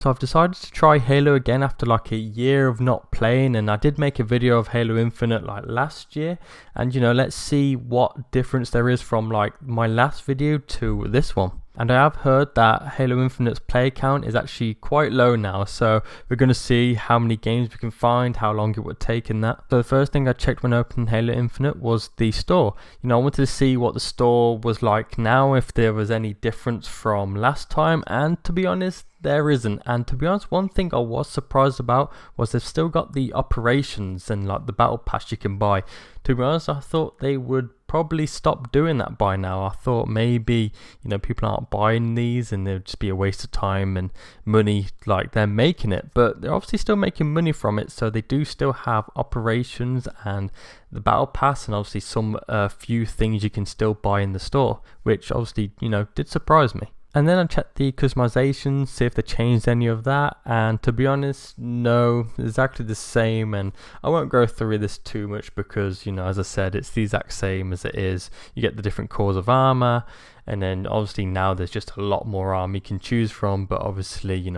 So I've decided to try Halo again after like a year of not playing, and I did make a video of Halo Infinite like last year, and let's see what difference there is from like my last video to this one. And I have heard that Halo Infinite's player count is actually quite low now, so we're going to see how many games we can find, how long it would take in that. So the first thing I checked when opening Halo Infinite was the store. I wanted to see what the store was like now, if there was any difference from last time, and to be honest, there isn't. And to be honest, one thing I was surprised about was they've still got the operations and like the battle pass you can buy. To be honest, I thought they would probably stop doing that by now. I thought maybe people aren't buying these and they'd just be a waste of time and money, like they're making it, but they're obviously still making money from it, so they do still have operations and the battle pass, and obviously some few things you can still buy in the store, which obviously did surprise me. And then I checked the customizations, see if they changed any of that, and to be honest, no, exactly the same. And I won't go through this too much because, as I said, it's the exact same as it is. You get the different cores of armor, and then obviously now there's just a lot more armor you can choose from, but obviously,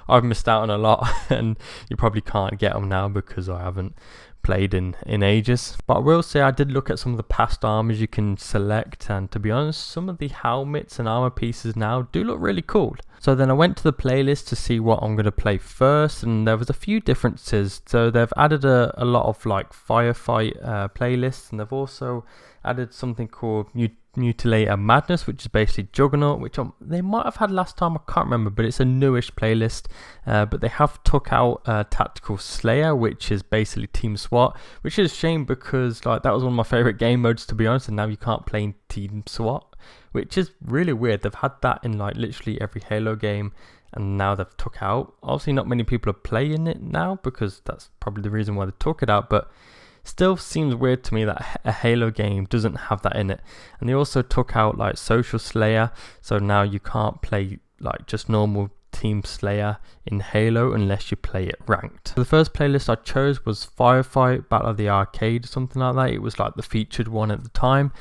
I've missed out on a lot, and you probably can't get them now because I haven't played in ages. But I will say I did look at some of the past armors you can select, and to be honest, some of the helmets and armor pieces now do look really cool. So then I went to the playlist to see what I'm going to play first, and there was a few differences. So they've added a lot of like Firefight playlists, and they've also added something called Mutilator Madness, which is basically Juggernaut, which they might have had last time, I can't remember, but it's a newish playlist. But they have took out Tactical Slayer, which is basically Team SWAT, which is a shame because like that was one of my favorite game modes, to be honest, and now you can't play Team SWAT, which is really weird. They've had that in like literally every Halo game, and now they've took out. Obviously not many people are playing it now because that's probably the reason why they took it out, but still seems weird to me that a Halo game doesn't have that in it. And they also took out like Social Slayer, so now you can't play like just normal Team Slayer in Halo unless you play it ranked. So the first playlist I chose was Firefight Battle of the Arcade, something like that. It was like the featured one at the time,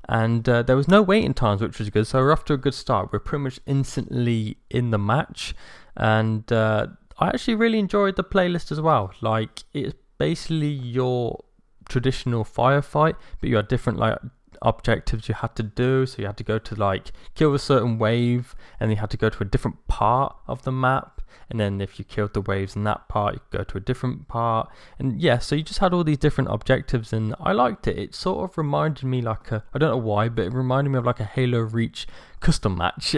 and there was no waiting times, which was good, so we're off to a good start. We're pretty much instantly in the match, and I actually really enjoyed the playlist as well. Like, it's basically your traditional Firefight, but you had different like objectives you had to do. So you had to go to like kill a certain wave, and you had to go to a different part of the map, and then if you killed the waves in that part, you could go to a different part. And yeah, so you just had all these different objectives, and I liked it. It sort of reminded me like I don't know why, but it reminded me of like a Halo Reach custom match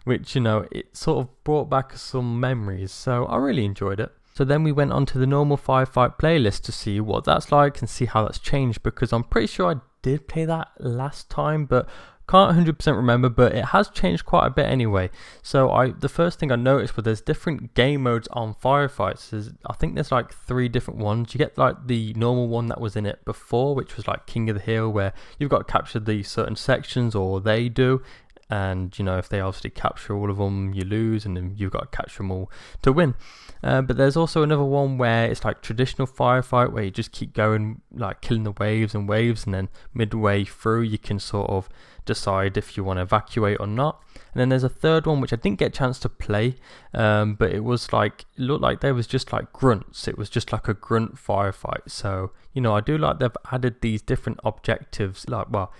which it sort of brought back some memories, so I really enjoyed it. So then we went on to the normal Firefight playlist to see what that's like and see how that's changed, because I'm pretty sure I did play that last time, but can't 100% remember, but it has changed quite a bit anyway. So the first thing I noticed was there's different game modes on Firefights. I think there's like 3 different ones. You get like the normal one that was in it before, which was like King of the Hill, where you've got to capture these certain sections, or they do. And if they obviously capture all of them, you lose, and then you've got to capture them all to win. But there's also another one where it's like traditional Firefight, where you just keep going, like killing the waves, and then midway through you can sort of decide if you want to evacuate or not. And then there's a third one which I didn't get a chance to play, but it looked like there was just like grunts. It was just like a grunt Firefight. So I do like they've added these different objectives,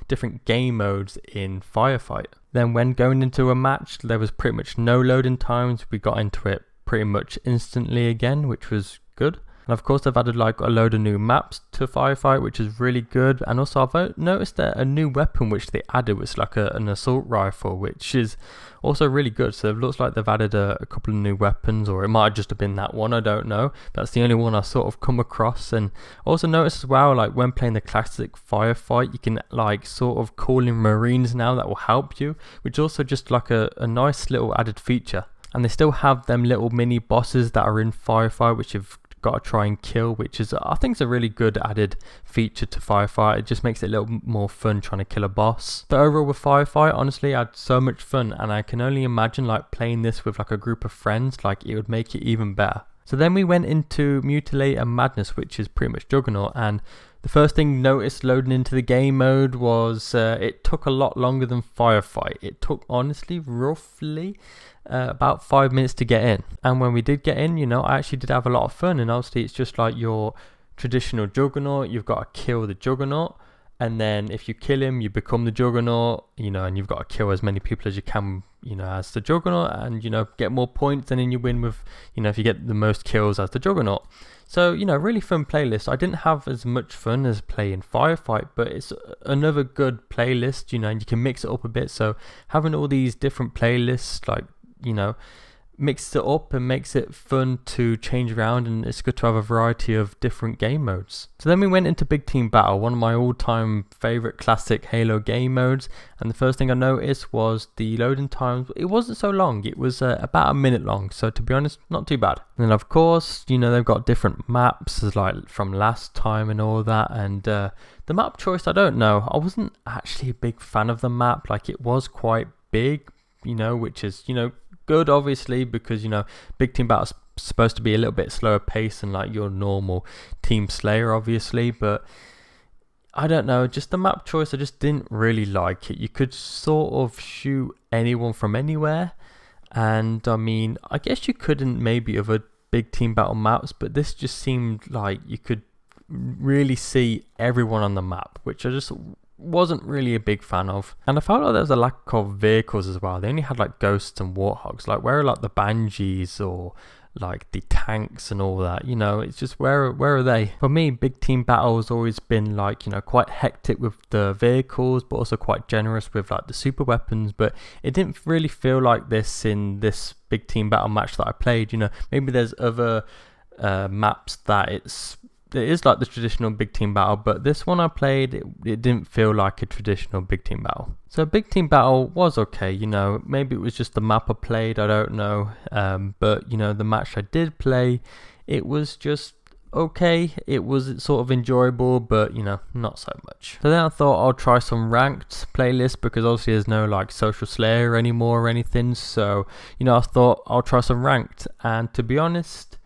different game modes in Firefight. Then when going into a match, there was pretty much no loading times. We got into it pretty much instantly again, which was good. And of course, they've added like a load of new maps to Firefight, which is really good. And also I've noticed that a new weapon which they added was like an assault rifle, which is also really good. So it looks like they've added a couple of new weapons, or it might have just have been that one, I don't know. That's the only one I sort of come across. And also notice as well, like when playing the classic Firefight, you can like sort of call in Marines now that will help you, which is also just like a nice little added feature. And they still have them little mini bosses that are in Firefight, which you've got to try and kill, which is I think is a really good added feature to Firefight. It just makes it a little more fun trying to kill a boss. But overall with Firefight, honestly, I had so much fun, and I can only imagine like playing this with like a group of friends, like it would make it even better. So then we went into Mutilator Madness, which is pretty much Juggernaut, and the first thing noticed loading into the game mode was it took a lot longer than Firefight. It took honestly roughly about 5 minutes to get in. And when we did get in, you know, I actually did have a lot of fun. And obviously it's just like your traditional Juggernaut. You've got to kill the Juggernaut, and then if you kill him, you become the Juggernaut, you know, and you've got to kill as many people as you can, you know, as the Juggernaut, and, you know, get more points, and then you win with, you know, if you get the most kills as the Juggernaut. So, you know, really fun playlist. I didn't have as much fun as playing Firefight, but it's another good playlist, you know, and you can mix it up a bit. So having all these different playlists, like, you know, mixes it up and makes it fun to change around, and it's good to have a variety of different game modes. So then we went into Big Team Battle, one of my all-time favorite classic Halo game modes, and the first thing I noticed was the loading times. It wasn't so long, it was about a minute long, so to be honest, not too bad. And then of course, you know, they've got different maps as like from last time and all that, and the map choice, I don't know, I wasn't actually a big fan of the map. Like, it was quite big, you know, which is, you know, good obviously, because, you know, Big Team Battle's supposed to be a little bit slower pace than like your normal Team Slayer obviously, but I don't know, just the map choice, I just didn't really like it. You could sort of shoot anyone from anywhere, and I mean, I guess you couldn't maybe other Big Team Battle maps, but this just seemed like you could really see everyone on the map, which I just wasn't really a big fan of. And I felt like there was a lack of vehicles as well. They only had like ghosts and warthogs. Like, where are like the banshees or like the tanks and all that? You know, it's just where are they? For me, Big Team Battle has always been like, you know, quite hectic with the vehicles, but also quite generous with like the super weapons. But it didn't really feel like this in this Big Team Battle match that I played. You know, maybe there's other maps that it is like the traditional Big Team Battle, but this one I played, it didn't feel like a traditional Big Team Battle. So Big Team Battle was okay, you know, maybe it was just the map I played, I don't know, but, you know, the match I did play, it was just okay. It was sort of enjoyable, but, you know, not so much. So then I thought I'll try some ranked playlists, because obviously there's no like Social Slayer anymore or anything, so, you know, I thought I'll try some ranked, and to be honest,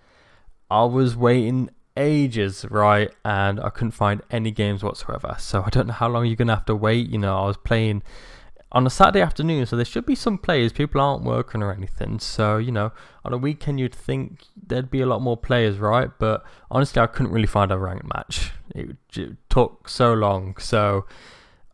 I was waiting ages, right, and I couldn't find any games whatsoever. So I don't know how long you're gonna have to wait. You know, I was playing on a Saturday afternoon, so there should be some players. People aren't working or anything, so, you know, on a weekend you'd think there'd be a lot more players, right? But honestly, I couldn't really find a ranked match. It took so long, so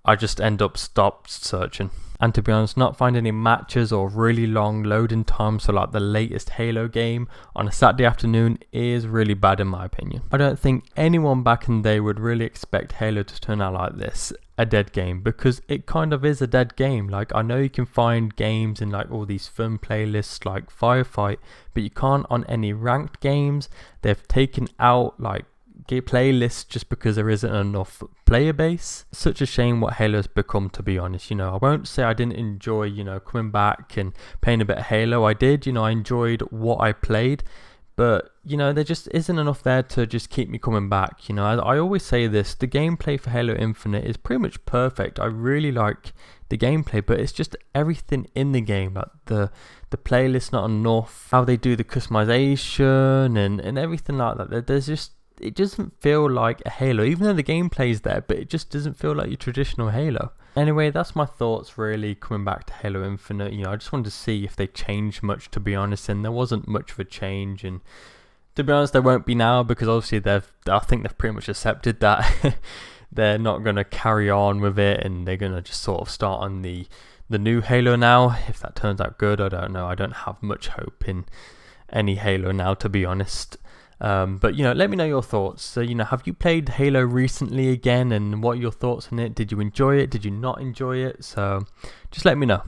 I just stopped searching. And to be honest, not finding any matches or really long loading times for like the latest Halo game on a Saturday afternoon is really bad in my opinion. I don't think anyone back in the day would really expect Halo to turn out like this, a dead game, because it kind of is a dead game. Like, I know you can find games in like all these fun playlists like Firefight, but you can't on any ranked games. They've taken out like playlists just because there isn't enough player base. Such a shame what Halo's become, to be honest. You know, I won't say I didn't enjoy, you know, coming back and playing a bit of Halo. I did, you know, I enjoyed what I played, but, you know, there just isn't enough there to just keep me coming back. You know, I always say this, the gameplay for Halo Infinite is pretty much perfect. I really like the gameplay, but it's just everything in the game, like the playlist not enough, how they do the customization and everything like that. There's just, it doesn't feel like a Halo, even though the gameplay's there, but it just doesn't feel like your traditional Halo. Anyway, that's my thoughts really coming back to Halo Infinite. You know, I just wanted to see if they changed much, to be honest, and there wasn't much of a change, and to be honest, there won't be now, because obviously I think they've pretty much accepted that they're not going to carry on with it, and they're going to just sort of start on the new Halo now. If that turns out good, I don't know. I don't have much hope in any Halo now, to be honest. But, you know, let me know your thoughts. So, you know, have you played Halo recently again, and what are your thoughts on it? Did you enjoy it? Did you not enjoy it? So just let me know.